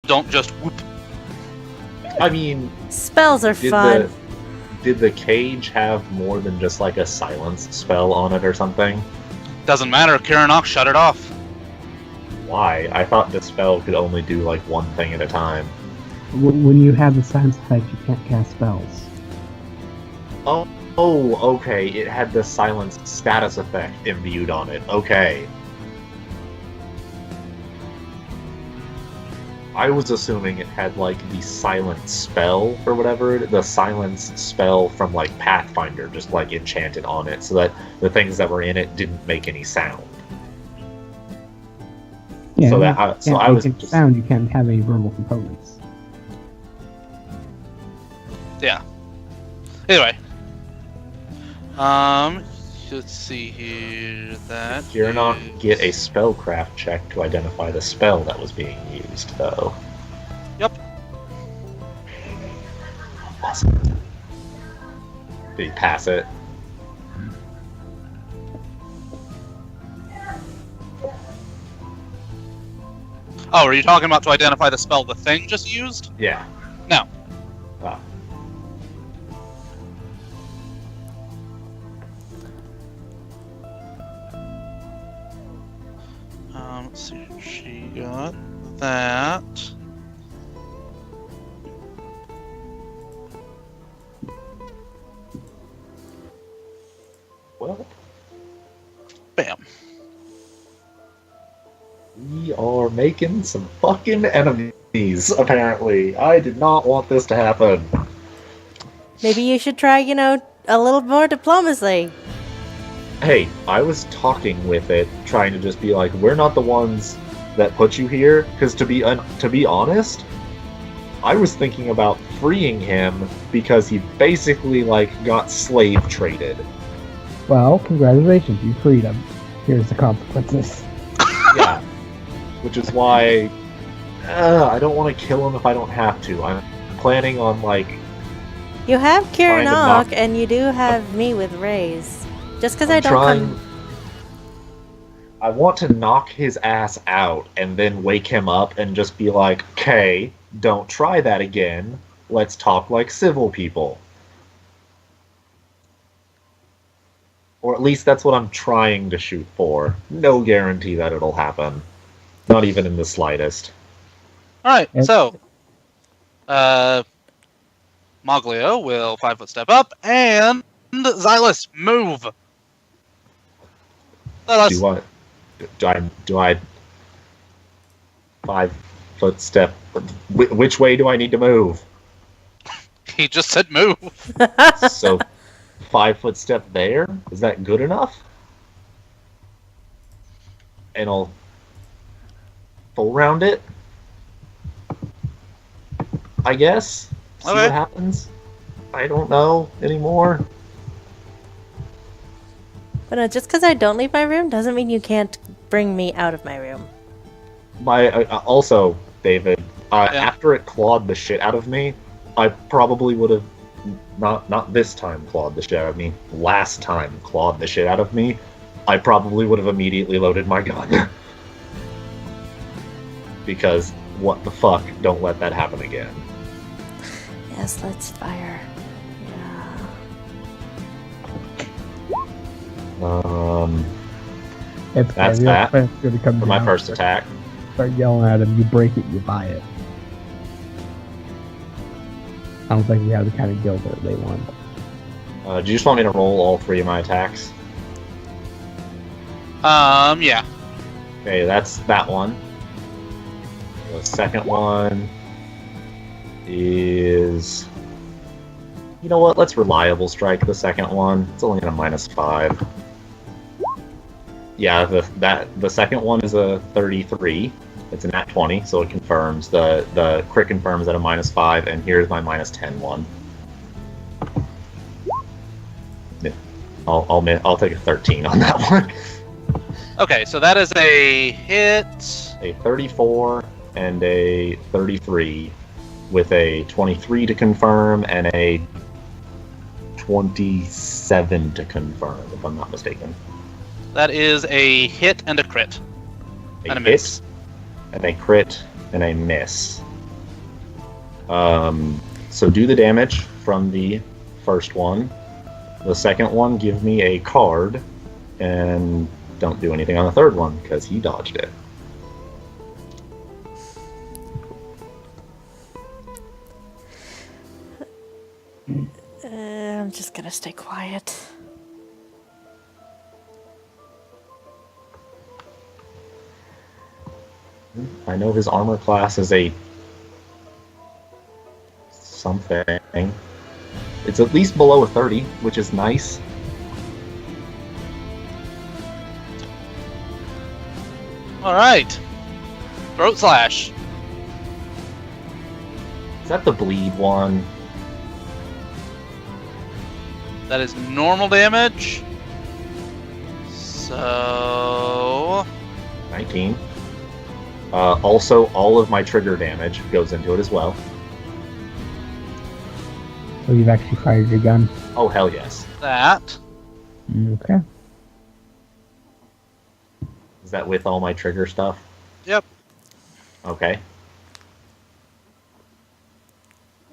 don't just whoop. I mean, Spells are fun. Did the cage have more than just like a silence spell on it or something? Doesn't matter. Kiranok shut it off. Why? I thought the spell could only do like one thing at a time. When you have the silence effect, you can't cast spells. Oh, okay. It had the silence status effect imbued on it. Okay. I was assuming it had like the silence spell or whatever, the silence spell from like Pathfinder just like enchanted on it so that the things that were in it didn't make any sound. Yeah, So I was just... sound. You can't have any verbal components. Yeah. Anyway. Let's see here. That You're not get a spellcraft check to identify the spell that was being used, though. Yep. Awesome. Did he pass it? Oh, are you talking about to identify the spell the thing just used? Yeah. No. Oh. Let's see. She got that. Well. Bam. We are making some fucking enemies, apparently. I did not want this to happen. Maybe you should try, a little more diplomacy. Hey, I was talking with it, trying to just be like, we're not the ones that put you here, because to be honest, I was thinking about freeing him because he basically, got slave traded. Well, congratulations, you freed him. Here's the consequences. Yeah. Which is why I don't want to kill him if I don't have to. I'm planning on, You have trying to knock- Kiranok, and you do have me with Rays. Just because I I'm don't trying... I want to knock his ass out and then wake him up and just be like, okay, don't try that again. Let's talk like civil people. Or at least that's what I'm trying to shoot for. No guarantee that it'll happen. Not even in the slightest. Alright, so Moglio will 5-foot step up, and Xylus, move! Xylus. Do I 5-foot step? Which way do I need to move? He just said move. So 5-foot step there? Is that good enough? And I'll full round it, I guess. See what happens. I don't know anymore. But just because I don't leave my room doesn't mean you can't bring me out of my room. Also, David, after it clawed the shit out of me, I probably would have not this time clawed the shit out of me. Last time clawed the shit out of me. I probably would have immediately loaded my gun. Because what the fuck? Don't let that happen again. Yes, let's fire. That's that for my first attack. Start yelling at him. You break it, you buy it. I don't think we have the kind of guild that they want. Do you just want me to roll all 3 of my attacks? Yeah. Okay, that's that one. The second one is... You know what? Let's reliable strike the second one. It's only at a -5. Yeah, the second one is a 33. It's a nat 20, so it confirms. The crit confirms at a -5, and here's my -10 one. Yeah, I'll take a 13 on that one. Okay, so that is a hit. A 34 and a 33, with a 23 to confirm and a 27 to confirm, if I'm not mistaken. That is a hit and a crit. A hit and a crit and a miss. So do the damage from the first one. The second one, give me a card, and don't do anything on the third one because he dodged it. I'm just gonna stay quiet. I know his armor class is a something. It's at least below a 30, which is nice. Alright. Throat slash. Is that the bleed one? That is normal damage. So 19. Also, all of my trigger damage goes into it as well. So you've actually fired your gun. Oh, hell yes. that. Okay. Is that with all my trigger stuff? Yep. Okay.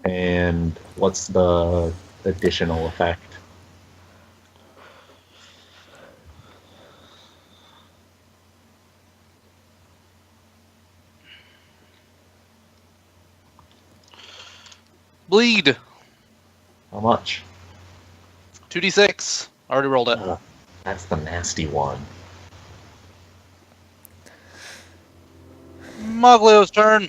And what's the additional effect? Bleed. How much? 2d6. Already rolled it. That's the nasty one. Moglio's turn.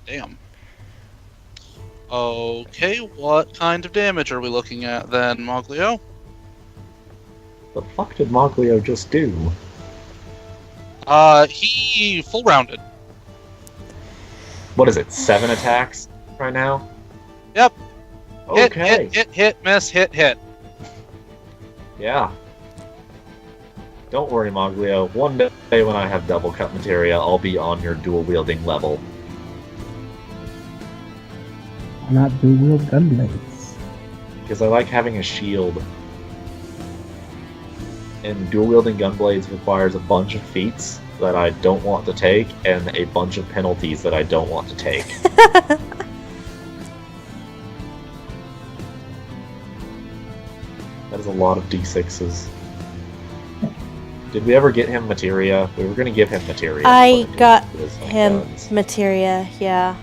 Damn. Okay, what kind of damage are we looking at then, Moglio? The fuck did Moglio just do? He full rounded. What is it, 7 attacks right now? Yep. Okay. Hit, miss, hit. Yeah. Don't worry, Moglio. One day when I have double cut materia, I'll be on your dual wielding level. Why not dual wield gunblades? Because I like having a shield. And dual wielding gunblades requires a bunch of feats that I don't want to take, and a bunch of penalties that I don't want to take. That is a lot of d6s. Did we ever get him materia? We were going to give him materia. I but got his him guns. materia, yeah.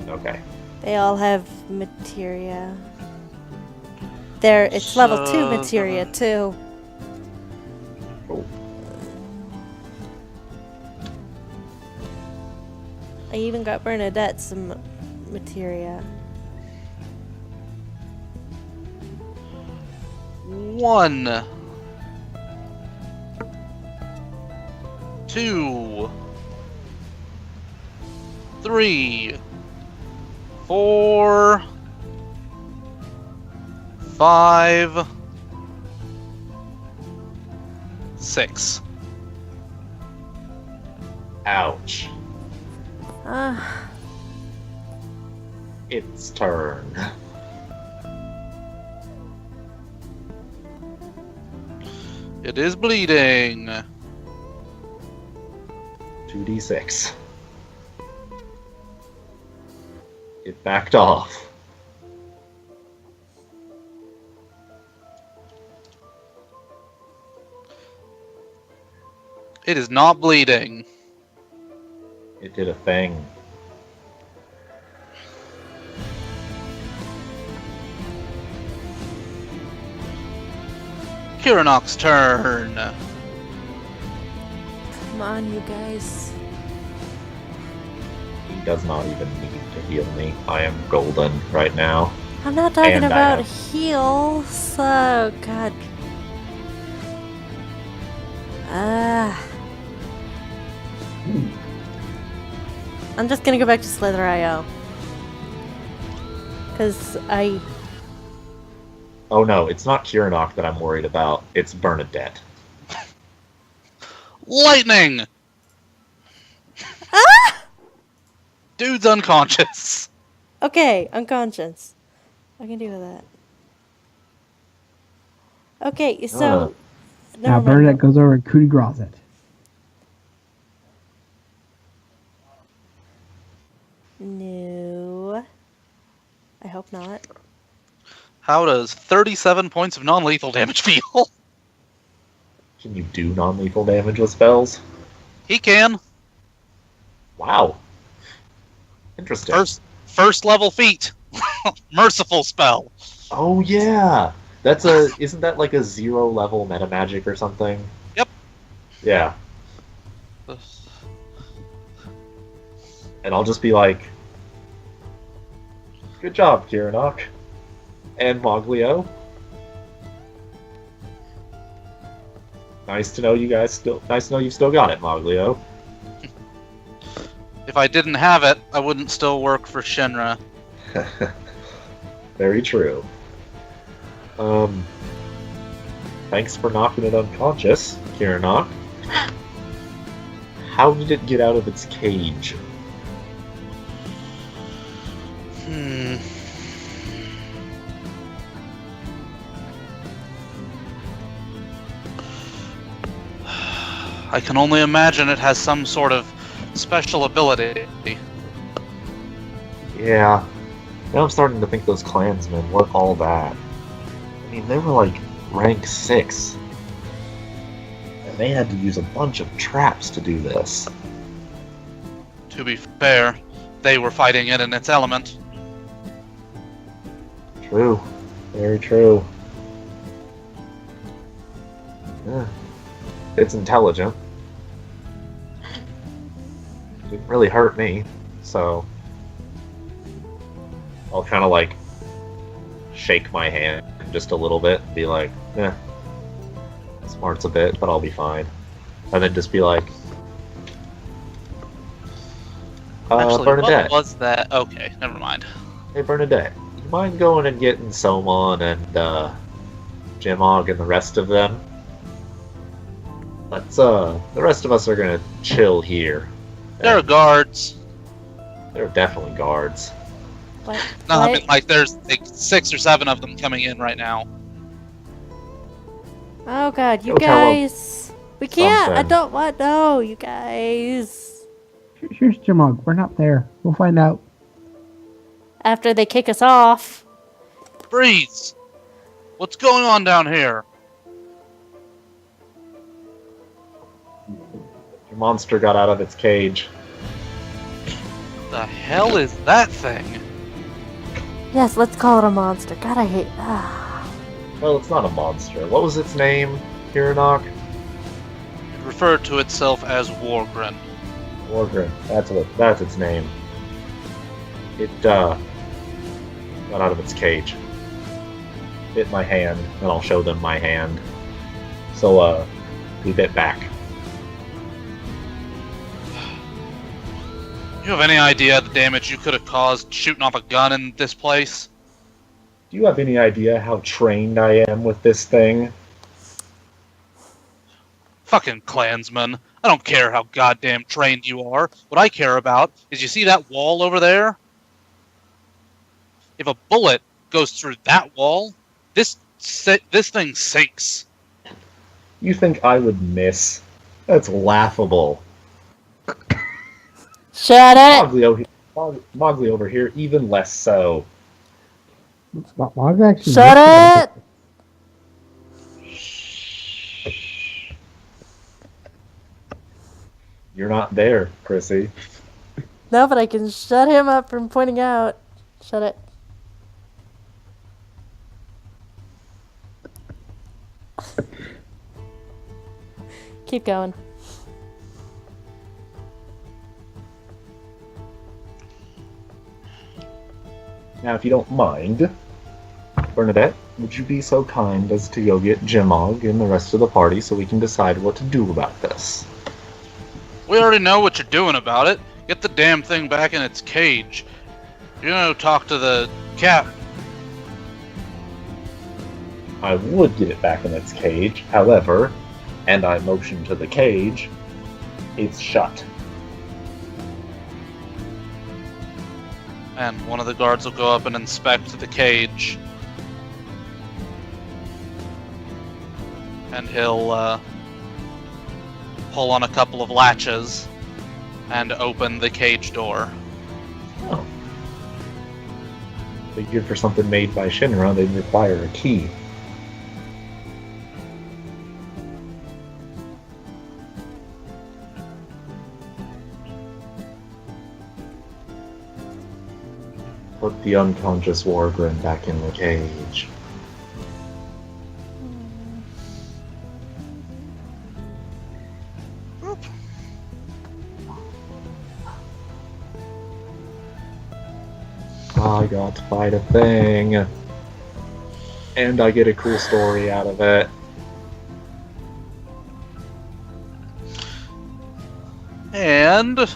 Okay. They all have materia. It's level 2 So- materia, too. Cool. I even got Bernadette some materia. 1, 2, 3, 4, 5, 6. Ouch. Ah, Its turn. It is bleeding. 2d6. It backed off. It is not bleeding. It did a thing. Kiranok's turn. come on, you guys. He does not even need to heal me. I am golden right now. I'm not talking And I about have- heals. Oh, God. Ah. I'm just gonna go back to Slither.io. Because I... Oh no, it's not Kiranok that I'm worried about. It's Bernadette. Lightning! Dude's unconscious. Okay, unconscious. I can deal with that. Okay, so... Now Never mind. Bernadette goes over and coup de grace it. No. I hope not. How does 37 points of non-lethal damage feel? Can you do non-lethal damage with spells? He can. Wow. Interesting. First level feat. Merciful spell. Oh yeah, isn't that like a 0 level meta magic or something? Yep. Yeah. And I'll just be like, good job, Kiranok. And Moglio. Nice to know you've still got it, Moglio. If I didn't have it, I wouldn't still work for Shinra. Very true. Thanks for knocking it unconscious, Kiranok. How did it get out of its cage? I can only imagine it has some sort of special ability. Yeah. Now I'm starting to think those clansmen were all that. I mean, they were like rank 6. And they had to use a bunch of traps to do this. To be fair, they were fighting it in its element. True. Very true. Yeah. It's intelligent. Didn't really hurt me, so I'll kind of like shake my hand just a little bit and be like, smarts a bit, but I'll be fine. And then just be like, Actually, Bernadette. what was that? Okay, never mind. Hey, Bernadette, you mind going and getting Somon and Jimog and the rest of them? The rest of us are gonna chill here. There are guards. There are definitely guards. What? No, I What? mean, like, there's like 6 or 7 of them coming in right now. Oh god, you Go tell 'em guys! We can't! I something. don't want... No, you guys! Here's Jimog. We're not there. We'll find out. After they kick us off. Freeze! What's going on down here? Your monster got out of its cage. The hell is that thing? Yes, let's call it a monster. God, I hate... Well, it's not a monster. What was its name, Kiranok? It referred to itself as Wargren. Wargren. That's its name. It got out of its cage. Bit my hand, and I'll show them my hand. So, we bit back. You have any idea the damage you could have caused shooting off a gun in this place? Do you have any idea how trained I am with this thing? Fucking clansman. I don't care how goddamn trained you are. What I care about is you see that wall over there? If a bullet goes through that wall, this thing sinks. You think I would miss? That's laughable. Shut it! Mogley over here, even less so. Mog actually Shut it! You're not there, Chrissy. No, but I can shut him up from pointing out. Shut it. Keep going. Now, if you don't mind, Bernadette, would you be so kind as to go get Jimog and the rest of the party so we can decide what to do about this? We already know what you're doing about it. Get the damn thing back in its cage. You know, talk to the cat. I would get it back in its cage, however, and I motion to the cage, it's shut. And one of the guards will go up and inspect the cage. And he'll pull on a couple of latches and open the cage door. Oh. Figured for something made by Shinra, they'd require a key. Put the unconscious Wargren back in the cage. I got to fight a thing. And I get a cool story out of it. And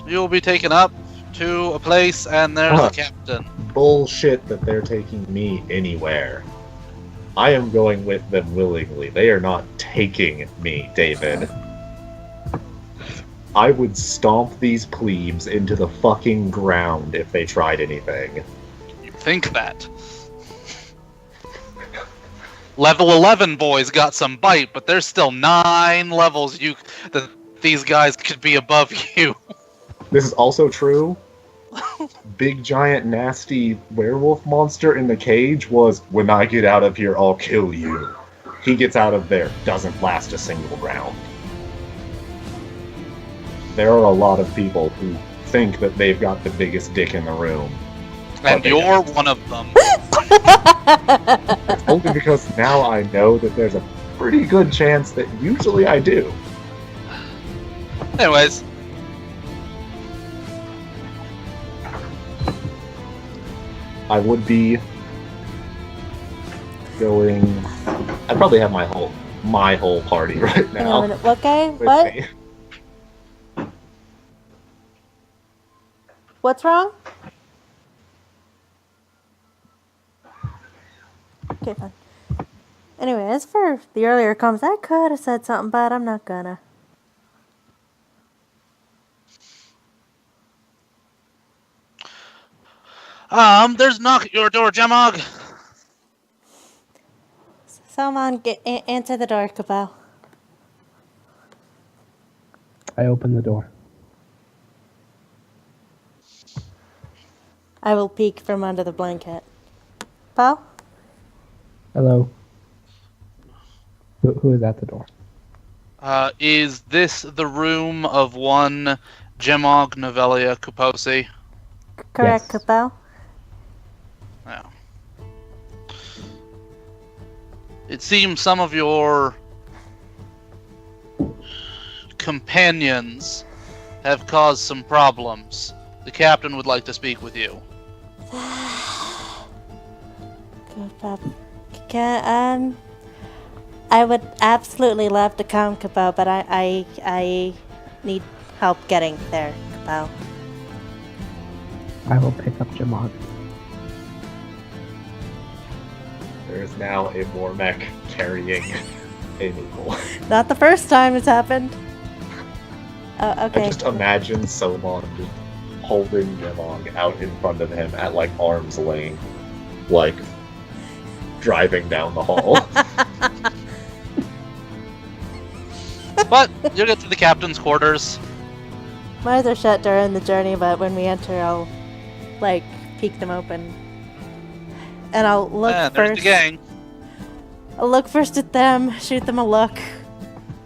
you'll be taken up to a place, and there's the captain. Bullshit that they're taking me anywhere. I am going with them willingly. They are not taking me, David. I would stomp these plebes into the fucking ground if they tried anything. You think that. Level 11 boys got some bite, but there's still 9 levels that these guys could be above you. This is also true. Big giant nasty werewolf monster in the cage was, when I get out of here, I'll kill you. He gets out of there, doesn't last a single round. There are a lot of people who think that they've got the biggest dick in the room. And you're one of them. Only because now I know that there's a pretty good chance that usually I do. Anyways. I would be going... I'd probably have my whole party right now. Hang on a minute. Okay, with what? me. What's wrong? Okay, fine. Anyway, as for the earlier comments, I could have said something, but I'm not gonna. There's a knock at your door, Gemog. Someone answer the door, Cabal. I open the door. I will peek from under the blanket. Pal? Hello. Who is at the door? Is this the room of one Gemog Novelia Kuposi? Correct, Yes. Cabal. No. It seems some of your companions have caused some problems. The captain would like to speak with you. Cabal. I would absolutely love to come, Cabal, but I need help getting there, Cabal. I will pick up Jamog. There is now a Mormec carrying a Moogle. Not the first time it's happened. Okay. I just imagine Somon just holding Gemog out in front of him at like arm's length, like driving down the hall. But you'll get to the captain's quarters. My eyes are shut during the journey, but when we enter, I'll, like, peek them open. And I'll look And there's first. the gang. I'll look first at them, shoot them a look.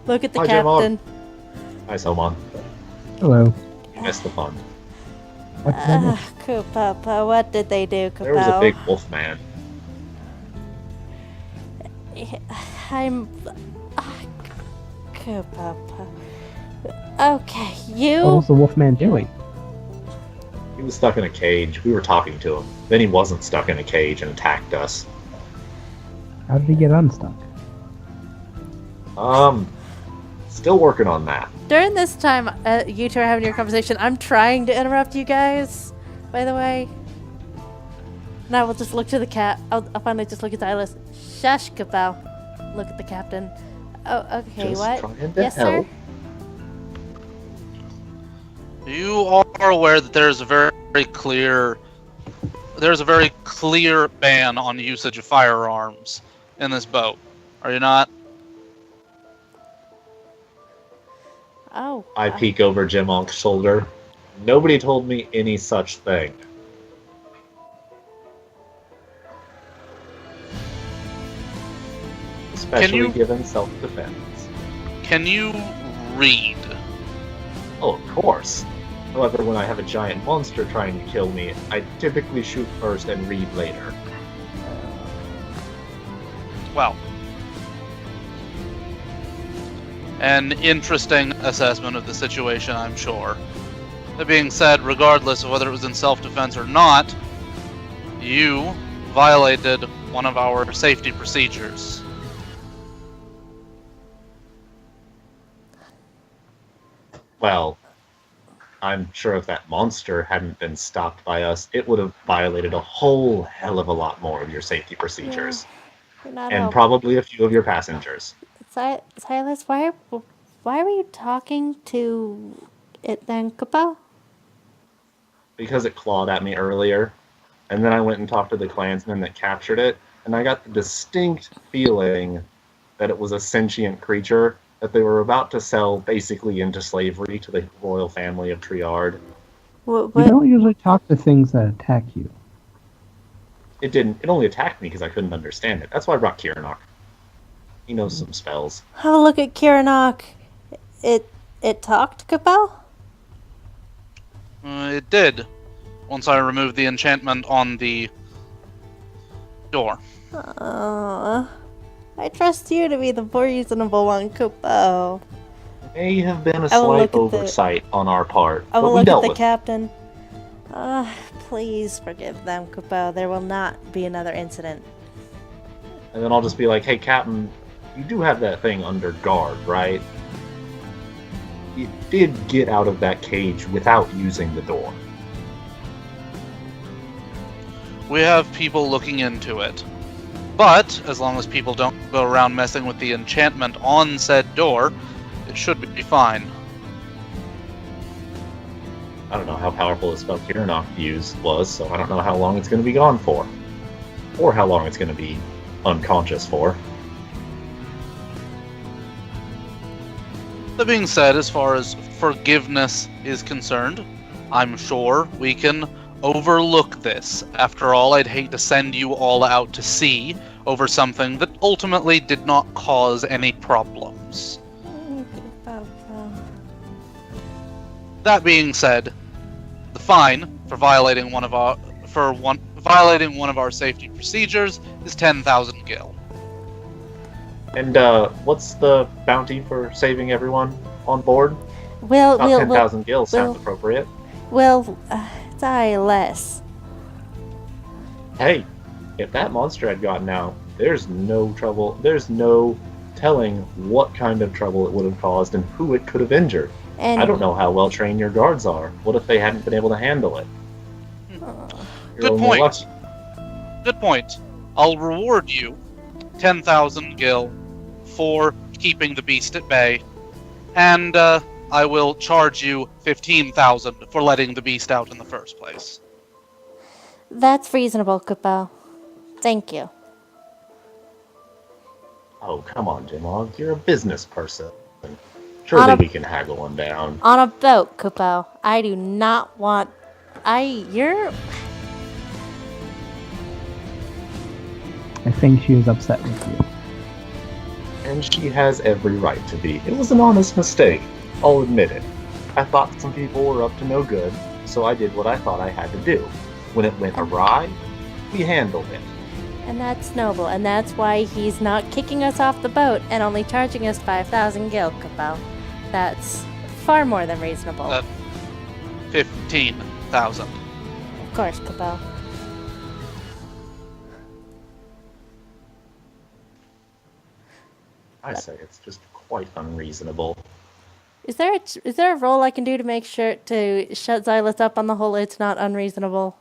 Look at the Hi, captain. Hi, Somon. Hello. You missed the fun. What did I miss? Kupapa, what did they do, There was a Kupao? big wolf man. I'm... Kupapa. Okay, you... What was the Wolfman doing? He was stuck in a cage. We were talking to him. Then he wasn't stuck in a cage and attacked us. How did he get unstuck? Still working on that. During this time, you two are having your conversation, I'm trying to interrupt you guys, by the way. And I will just look to the cat. I'll finally just look at Silas. Shush, Kapao. Look at the captain. Oh, okay, Just what? trying to Yes, help. sir? You are aware that there's a very clear ban on usage of firearms in this boat. Are you not? Oh. I peek over Jimonk's shoulder. Nobody told me any such thing. Especially given self-defense. Can you read? Oh, of course. However, when I have a giant monster trying to kill me, I typically shoot first and read later. Well, an interesting assessment of the situation, I'm sure. That being said, regardless of whether it was in self-defense or not, you violated one of our safety procedures. Well, I'm sure if that monster hadn't been stopped by us, it would have violated a whole hell of a lot more of your safety procedures. Yeah, and probably a few of your passengers. Silas, why were you talking to it then, Kapo? Because it clawed at me earlier, and then I went and talked to the clansmen that captured it, and I got the distinct feeling that it was a sentient creature that they were about to sell basically into slavery to the royal family of Triard. What? You don't usually talk to things that attack you. It didn't. It only attacked me because I couldn't understand it. That's why I brought Kiranok. He knows some spells. Oh, look at Kiranok. It talked, Kapo? It did. Once I removed the enchantment on the door. I trust you to be the more reasonable one, Kapo. May have been a I will slight look at the- oversight on our part, I but will we look at dealt the with it. captain. Please forgive them, Kapo. There will not be another incident. And then I'll just be like, hey, Captain, you do have that thing under guard, right? You did get out of that cage without using the door. We have people looking into it. But, as long as people don't go around messing with the enchantment on said door, it should be fine. I don't know how powerful the spell Kiranok used was, so I don't know how long it's going to be gone for. Or how long it's going to be unconscious for. That being said, as far as forgiveness is concerned, I'm sure we can overlook this. After all, I'd hate to send you all out to sea over something that ultimately did not cause any problems. That being said, the fine for violating one of our safety procedures is 10,000 gil. And what's the bounty for saving everyone on board? Well, About 10,000 gil sounds well- appropriate. die less. Hey, if that monster had gotten out, there's no trouble. There's no telling what kind of trouble it would have caused and who it could have injured. And I don't know how well trained your guards are. What if they hadn't been able to handle it? You're Good only point. lucky. Good point. I'll reward you 10,000 gil for keeping the beast at bay, and I will charge you 15,000 for letting the beast out in the first place. that's reasonable, Kapo. Thank you. Oh, come on, Jimog. You're a business person. Surely On a- we can haggle one down. On a boat, Kapo. I do not want... You're... I think she is upset with you. And she has every right to be. It was an honest mistake. I'll admit it. I thought some people were up to no good, so I did what I thought I had to do. When it went awry, we handled it. And that's noble, and that's why he's not kicking us off the boat and only charging us 5,000 gil, Kapo. That's far more than reasonable. 15,000. Of course, Kapo. I say it's just quite unreasonable. Is there a roll I can do to make sure to shut Xylus up on the whole it's not unreasonable?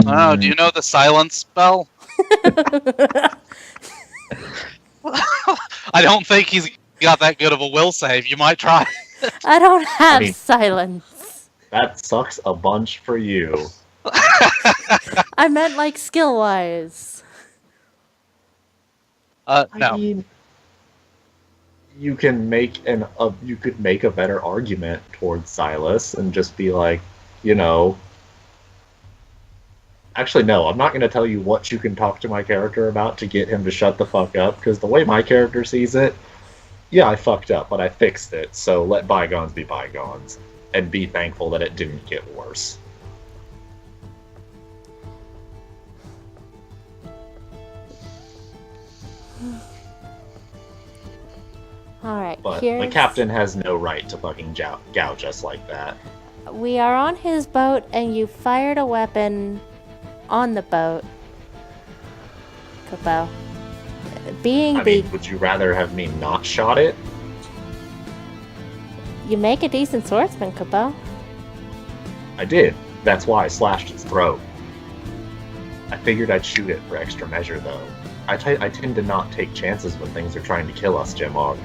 Oh, do you know the silence spell? I don't think he's got that good of a will save. You might try. I don't have mean- silence. That sucks a bunch for you. I meant like skill-wise. I No. mean, you can make you could make a better argument towards Silas and just be like, you know. Actually, no, I'm not going to tell you what you can talk to my character about to get him to shut the fuck up, because the way my character sees it, yeah, I fucked up, but I fixed it, so let bygones be bygones, and be thankful that it didn't get worse. Alright, But here's... the captain has no right to fucking gouge us like that. We are on his boat, and you fired a weapon on the boat. Kupo. Being I mean, would you rather have me not shot it? You make a decent swordsman, Kupo. I did. That's why I slashed its throat. I figured I'd shoot it for extra measure, though. I tend to not take chances when things are trying to kill us, Jemog.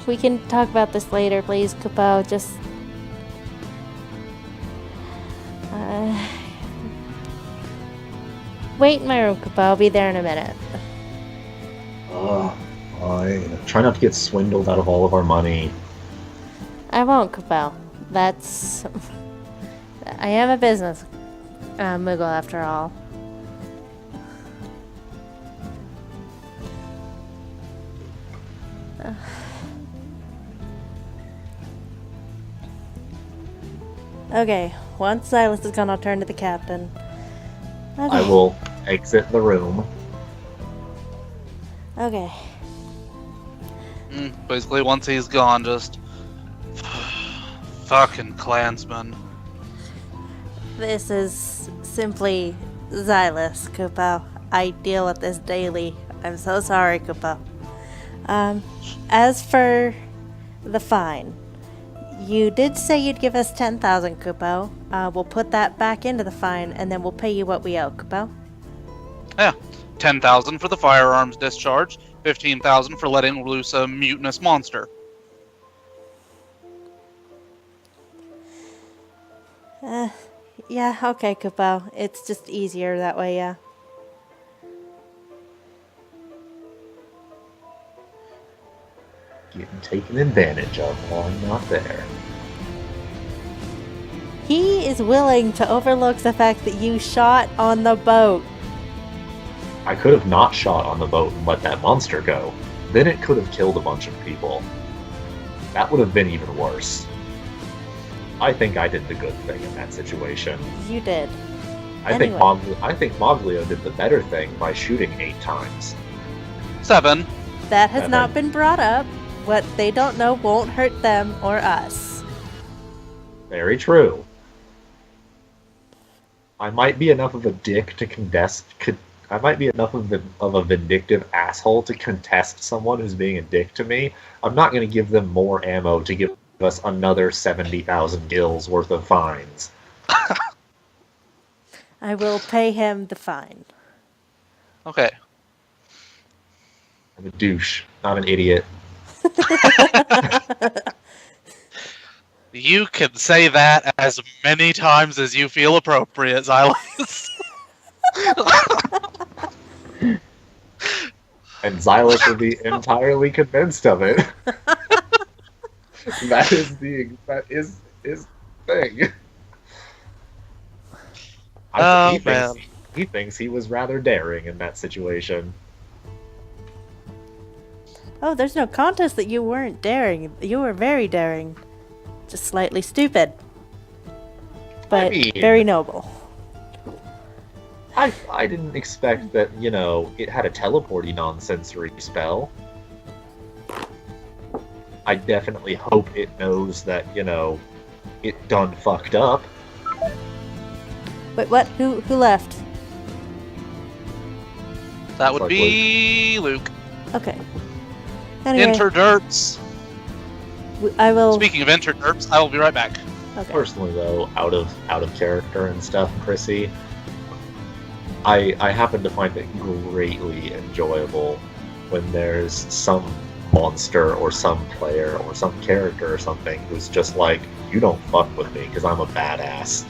We can talk about this later, please, Kupo. Just... Wait in my room, Kupo. I'll be there in a minute. Try not to get swindled out of all of our money. I won't, Kupo. That's... I am a business Moogle, after all. Okay, once Silas is gone, I'll turn to the captain. Okay. I will exit the room. Okay. Basically, once he's gone, just fucking clansman. This is simply Xylus, Kupo. I deal with this daily. I'm so sorry, Kupo. As for the fine, you did say you'd give us 10,000, Kupo. We'll put that back into the fine, and then we'll pay you what we owe, Kupo. Yeah, 10,000 for the firearms discharge, 15,000 for letting loose a mutinous monster. Yeah, okay, Kupo. It's just easier that way, yeah. Getting taken advantage of while I'm not there. He is willing to overlook the fact that you shot on the boat. I could have not shot on the boat and let that monster go. Then it could have killed a bunch of people. That would have been even worse. I think I did the good thing in that situation. You did. I think Moglio did the better thing by shooting 8 times. 7. That has not Seven. been brought up. What they don't know won't hurt them or us. Very true. I might be enough of a dick to I might be enough of a vindictive asshole to contest someone who's being a dick to me. I'm not going to give them more ammo to give us another 70,000 gills worth of fines. I will pay him the fine. Okay. I'm a douche, not an idiot. You can say that as many times as you feel appropriate, Xylus. And Xylus will be entirely convinced of it. That is his thing. Oh, man. He thinks he was rather daring in that situation. Oh, there's no contest that you weren't daring. You were very daring. Just slightly stupid. But very noble. I didn't expect that, it had a teleporty non-sensory spell. I definitely hope it knows that, it done fucked up. Wait, what? Who left? That would Like be Luke. Okay. Anyway, Interderps. I will... Speaking of interderps, I will be right back. Okay. Personally, though, out of character and stuff, Chrissy, I happen to find it greatly enjoyable when there's some monster or some player or some character or something who's just like, you don't fuck with me because I'm a badass.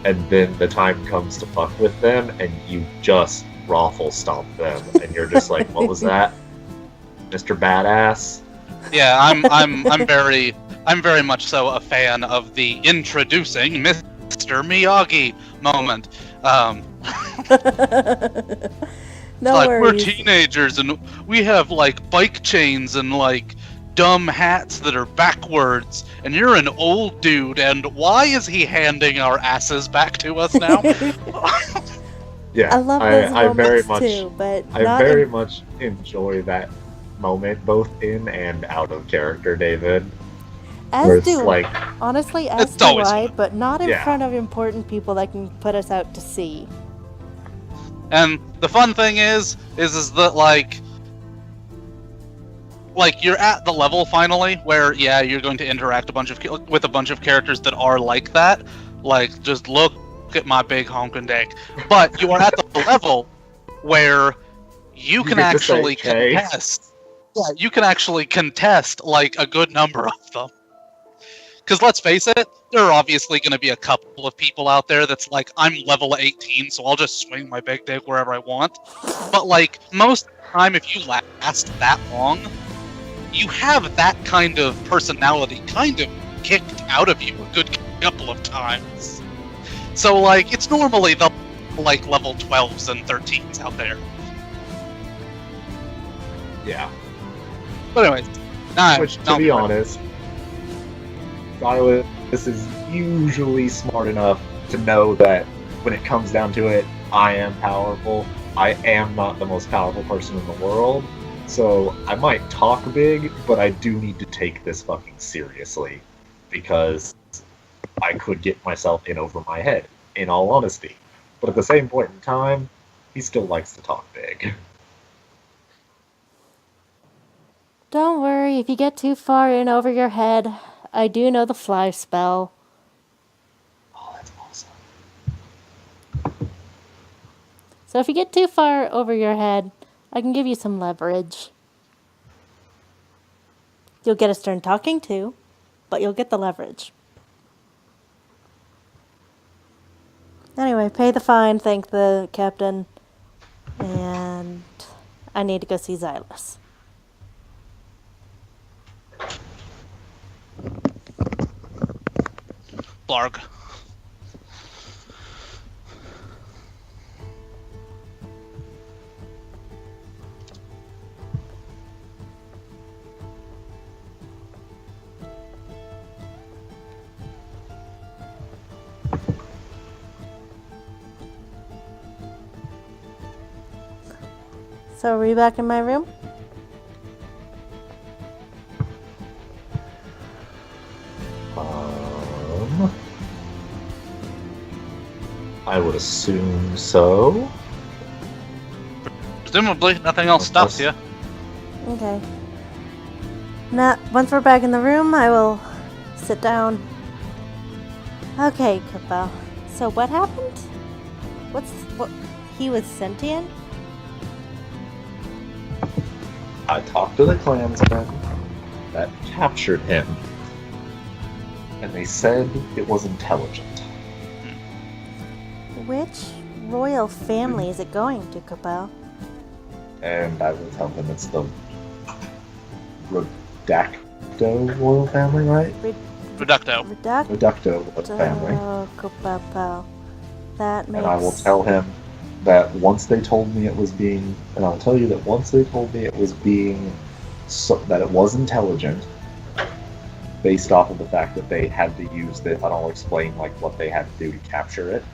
And then the time comes to fuck with them and you just raffle stomp them and you're just like, what was that? Mr. Badass? Yeah, I'm very much so a fan of the introducing Mr. Miyagi moment. No Like, worries. we're teenagers and we have like bike chains and like dumb hats that are backwards, and you're an old dude, and why is he handing our asses back to us now? Yeah, I love those I very moments much, too, but I not very in- much enjoy that moment, both in and out of character, David. Where as it's do like, honestly, as It's do always I, fun. but not in Yeah. front of important people that can put us out to sea. And the fun thing is that like you're at the level finally where yeah, you're going to interact with a bunch of characters that are like that. Like, just look at my big honking dick. But you are at the level where you can get to say actually K. contest. Yeah, you can actually contest like a good number of them. Because let's face it, there are obviously going to be a couple of people out there that's like, I'm level 18, so I'll just swing my big dick wherever I want. But like, most of the time, if you last that long, you have that kind of personality kind of kicked out of you a good couple of times. So like, it's normally the like level 12s and 13s out there. yeah. But anyways, Which, to be honest, Silas is usually smart enough to know that when it comes down to it, I am powerful. I am not the most powerful person in the world. So I might talk big, but I do need to take this fucking seriously. Because I could get myself in over my head, in all honesty. But at the same point in time, he still likes to talk big. Don't worry, if you get too far in over your head, I do know the fly spell. Oh, that's awesome. So if you get too far over your head, I can give you some leverage. You'll get a stern talking to, but you'll get the leverage. Anyway, pay the fine, thank the captain, and I need to go see Xylus. Blarg. So are we back in my room? I would assume so. Presumably, nothing else stops you. Okay. Now, once we're back in the room, I will sit down. Okay, Kupo. So what happened? What? He was sentient? I talked to the clansmen that captured him, and they said it was intelligent. Which royal family is it going to, Kupo? And I will tell them it's the Redacto royal family, right? Reducto. Redacto family. Kupo. That makes... And I will tell him that once they told me it was being, and I'll tell you that once they told me it was being, that it was intelligent, based off of the fact that they had to use it, and I'll explain like what they had to do to capture it,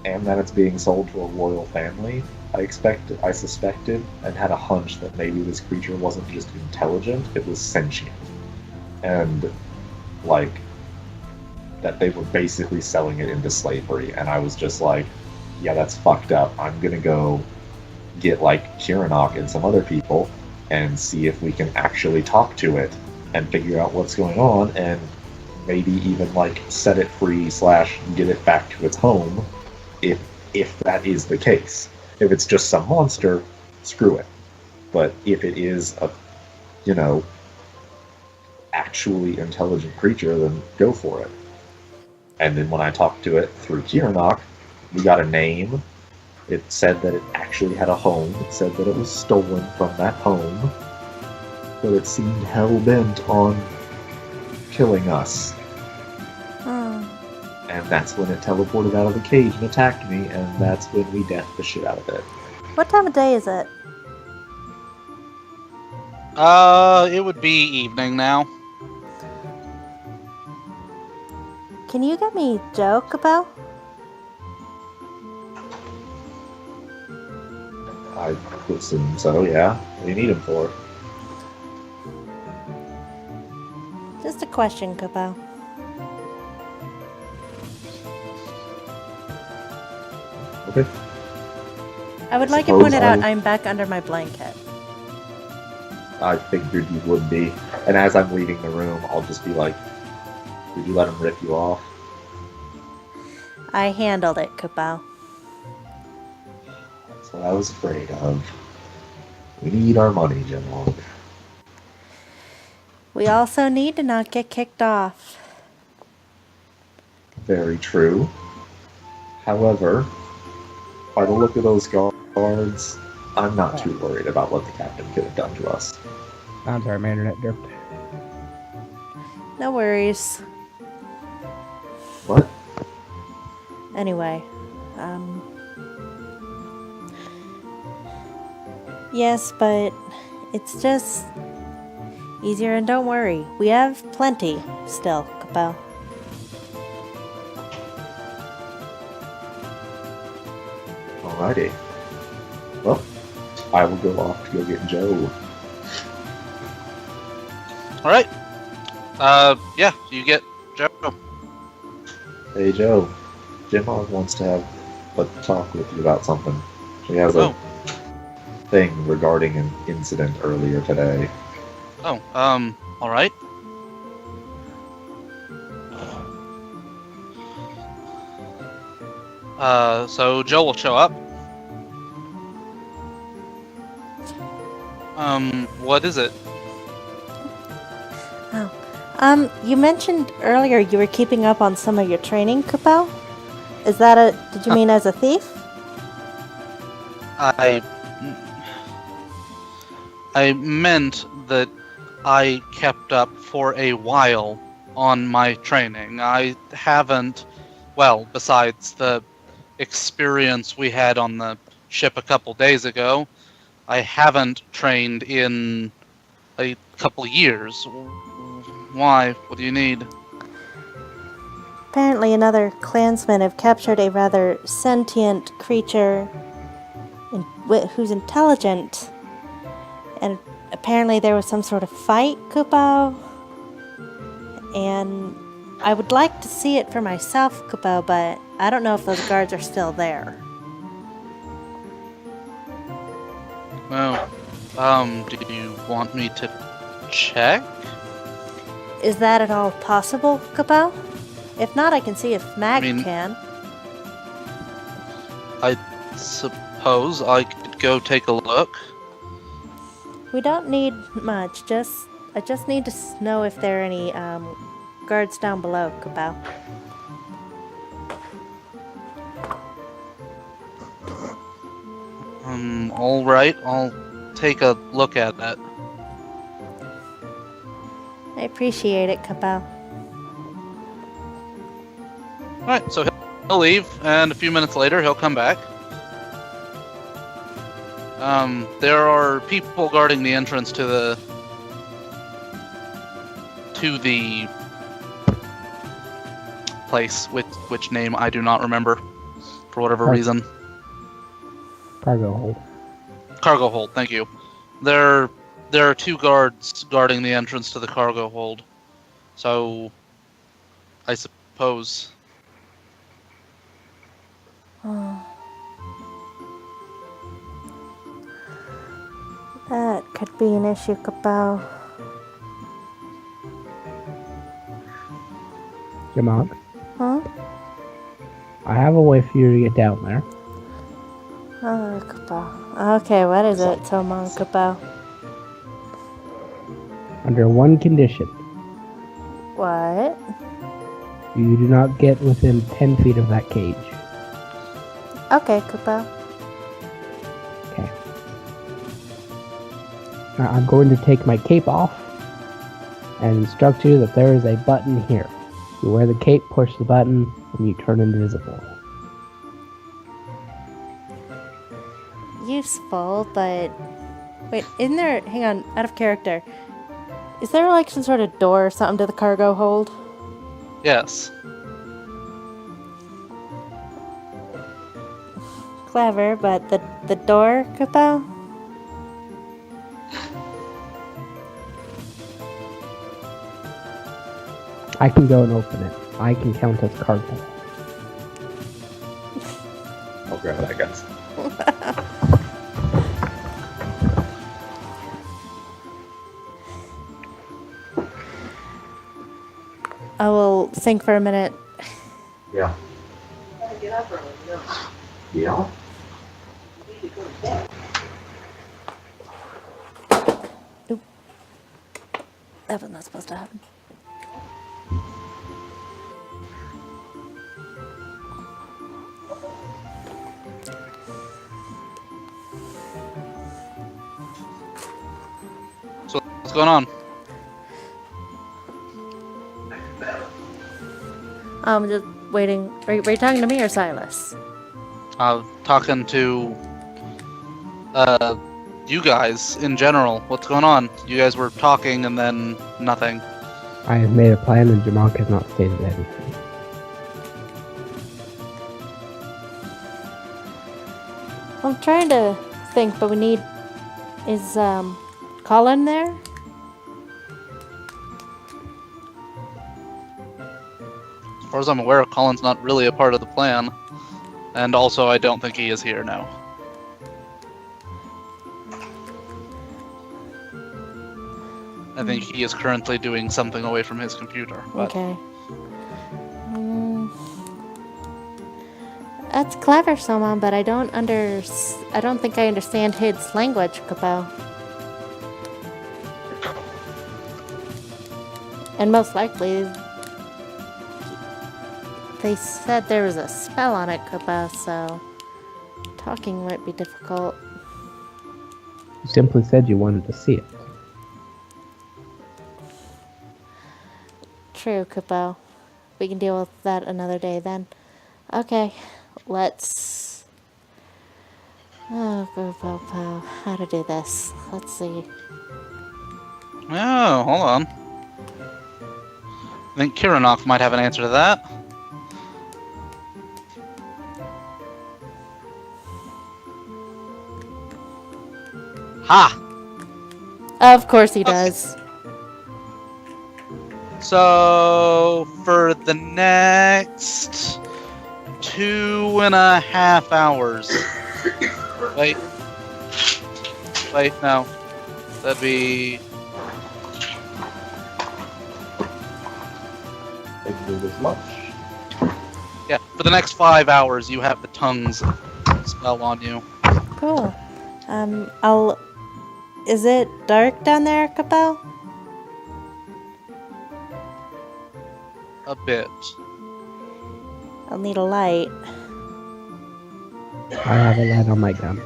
and that it's being sold to a royal family. I suspected, and had a hunch that maybe this creature wasn't just intelligent, it was sentient. And, like, that they were basically selling it into slavery, and I was just like, yeah, that's fucked up. I'm gonna go get, like, Kiranok and some other people, and see if we can actually talk to it, and figure out what's going on, and maybe even, like, set it free / get it back to its home, if that is the case. If it's just some monster, screw it. But if it is a you know, actually intelligent creature, then go for it. And then when I talked to it through Kiranok, we got a name. It said that it actually had a home. It said that it was stolen from that home. But it seemed hell-bent on killing us. And that's when it teleported out of the cage and attacked me, and that's when we deathed the shit out of it. What time of day is it? It would be evening now. Can you get me Joe, Cabal? I assume so, yeah. What do you need him for? Just a question, Cabal. Okay. I would like it Suppose pointed out I- I'm back under my blanket. I figured you would be. And as I'm leaving the room, I'll just be like, did you let him rip you off? I handled it, Cabal. That's what I was afraid of. We need our money, Jinlong. We also need to not get kicked off. Very true. However, by the look of those guards, I'm not too worried about what the captain could have done to us. I'm sorry, my internet dripped. No worries. What? Anyway, yes, but it's just easier, and don't worry, we have plenty still, Cabal. Alrighty. Well, I will go off to go get Joe. Alright. Yeah, you get Joe. Hey Joe, Jinlong wants to have a talk with you about something. She has a thing regarding an incident earlier today. Oh, alright. So Joe will show up. What is it? You mentioned earlier you were keeping up on some of your training, Cabal? Is that did you mean as a thief? I meant that I kept up for a while on my training. I haven't, well, besides the experience we had on the ship a couple days ago, I haven't trained in a couple years. Why? What do you need? Apparently another clansmen have captured a rather sentient creature who's intelligent. And apparently there was some sort of fight, Kupo. And I would like to see it for myself, Kupo, but I don't know if those guards are still there. Oh, do you want me to check? Is that at all possible, Kupo? If not, I can see if Mag I mean- can. I suppose I could go take a look. We don't need much. I just need to know if there are any guards down below, Kupo. Alright, I'll take a look at that. I appreciate it, Kupo. Alright, so he'll leave, and a few minutes later he'll come back. There are people guarding the entrance to the place, which name I do not remember, for whatever reason. Cargo hold. Cargo hold, thank you. There are two guards guarding the entrance to the cargo hold. So, I suppose. That could be an issue, Kupo. Jamog, Huh? I have a way for you to get down there. Oh, Kupo. Okay, what is it, Tomon, Kupo? Under one condition. What? You do not get within 10 feet of that cage. Okay, Kupo. Okay. Now I'm going to take my cape off and instruct you that there is a button here. You wear the cape, push the button, and you turn invisible. Useful, but... Wait, isn't there... Hang on, out of character. Is there like some sort of door or something to the cargo hold? Yes. Clever, but the door, Kupo? I can go and open it. I can count as cargo. I'll grab it, I guess. I will think for a minute. Yeah. Yeah? That was not supposed to happen. So what's going on? I'm just waiting. Were you talking to me or Silas? Talking to you guys in general. What's going on? You guys were talking and then nothing. I have made a plan and Jamak has not stated anything. I'm trying to think, but we need... Is, Colin there? As far as I'm aware, Colin's not really a part of the plan. And also, I don't think he is here now. I think he is currently doing something away from his computer. But Okay. That's clever, Soman, but I don't think I understand his language, Kupo. And most likely, they said there was a spell on it, Kupo, so talking might be difficult. You simply said you wanted to see it. True, Kupo. We can deal with that another day then. Okay, let's... Oh, Kupo, how to do this? Let's see. oh, hold on. I think Kiranok might have an answer to that. Ha! Of course he does. So, for the next 2.5 hours. Wait. Wait, no. That'd be... I can do this much. Yeah, for the next 5 hours, you have the tongues spell on you. Cool. Is it dark down there, Kupo? A bit. I'll need a light. I have a light on my gun.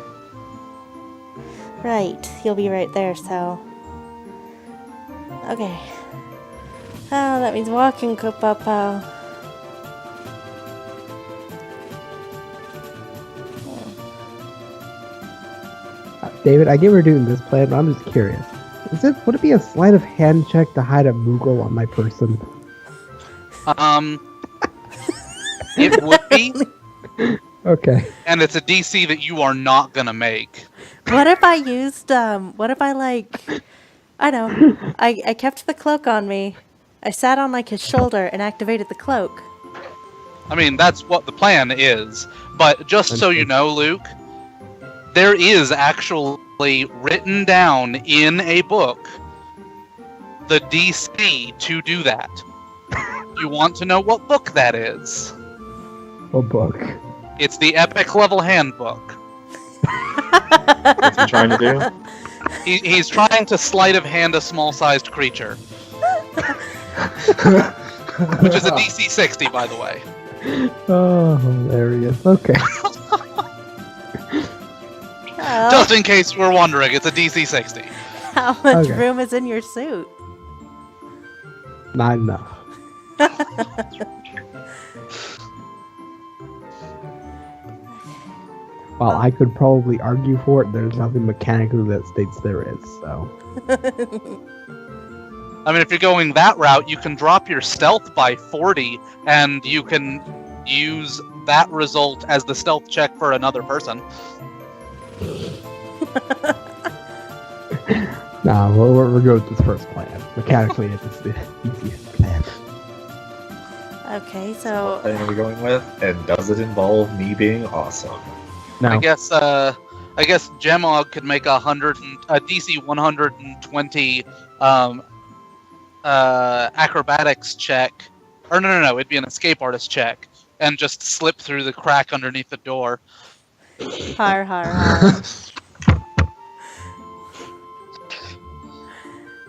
Right, you'll be right there, so... Okay. Oh, that means walking, Kupo. David, I get we're doing this plan, but I'm just curious. Would it be a sleight of hand check to hide a Moogle on my person? It would be, Okay. and it's a DC that you are not gonna make. What if I used, what if I, like... I know. I kept the cloak on me. I sat on, like, his shoulder and activated the cloak. I mean, that's what the plan is. But just so you know, Luke, there is actually written down in a book the DC to do that. You want to know what book that is? What book? It's the Epic Level Handbook. What's he trying to do? He's trying to sleight of hand a small-sized creature, which is a DC 60, by the way. Oh, hilarious. Okay. Well, Just in case you were wondering, it's a DC 60. how much Okay. room is in your suit? Not enough. While I could probably argue for it, there's nothing mechanically that states there is, so. I mean, if you're going that route, you can drop your stealth by 40, and you can use that result as the stealth check for another person. Nah, we're going with this first plan. Mechanically, it's the easiest plan. Okay, so What are we going with? And does it involve me being awesome? No. I guess Gemog could make a DC 120 acrobatics check, or no, it'd be an escape artist check, and just slip through the crack underneath the door. har har har.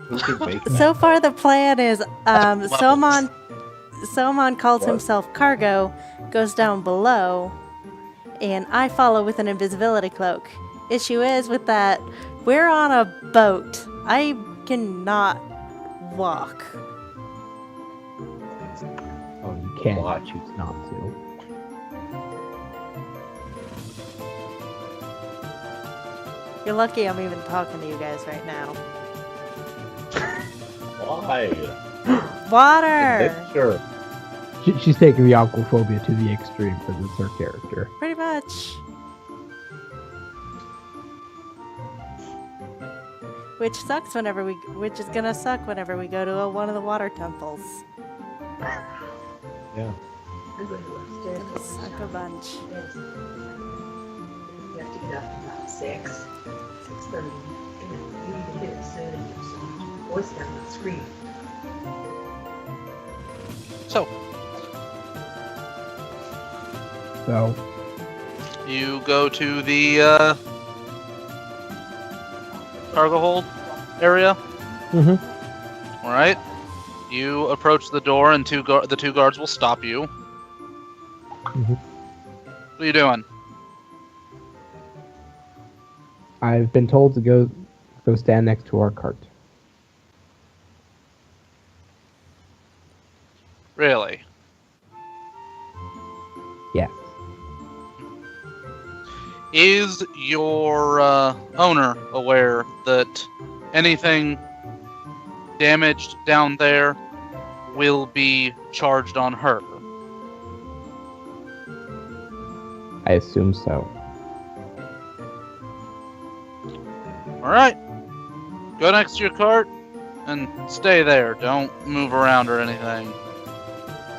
Who could make that? So far, the plan is Somon calls himself Cargo, goes down below, and I follow with an invisibility cloak. Issue is with that, we're on a boat. I cannot walk. Oh, you can't Why? choose not to. You're lucky I'm even talking to you guys right now. Why? Water! Sure. She's taking the aquaphobia to the extreme because it's her character. Pretty much. Which is gonna suck whenever we go to one of the water temples. Yeah. It'll suck a bunch. You have to get up about 6:30. You need to hit it soon and so your voice down the screen. So, So, you go to the cargo hold area. Mhm. All right. You approach the door, and the two guards will stop you. Mhm. What are you doing? I've been told to go stand next to our cart. Really? Yes. Is your owner aware that anything damaged down there will be charged on her? I assume so. Alright. Go next to your cart and stay there. Don't move around or anything.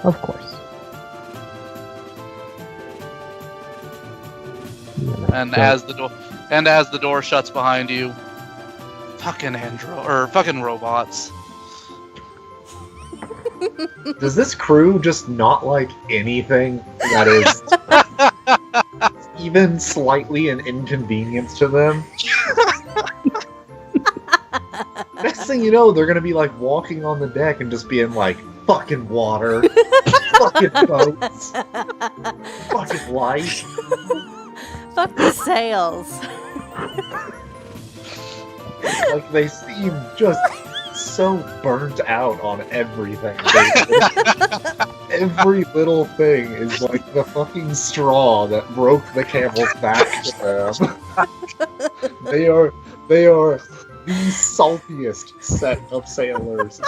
Of course. And So- as the door shuts behind you, fucking robots. Does this crew just not like anything that is even slightly an inconvenience to them? Next thing you know, they're gonna be like walking on the deck and just being like, fucking water, fucking boats, fucking light. Fuck the sails. Like, they seem just so burnt out on everything. Every little thing is like the fucking straw that broke the camel's back to them. They are the saltiest set of sailors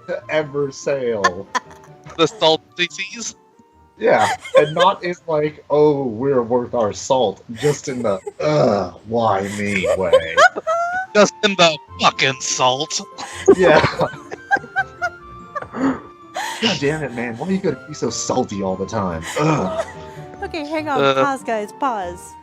to ever sail. The salty seas? Yeah, and not in like, oh, we're worth our salt, just in the, why me way. Just in the fucking salt. Yeah. God damn it, man. Why you gotta be so salty all the time? Ugh. Okay, hang on. Pause, guys. Pause.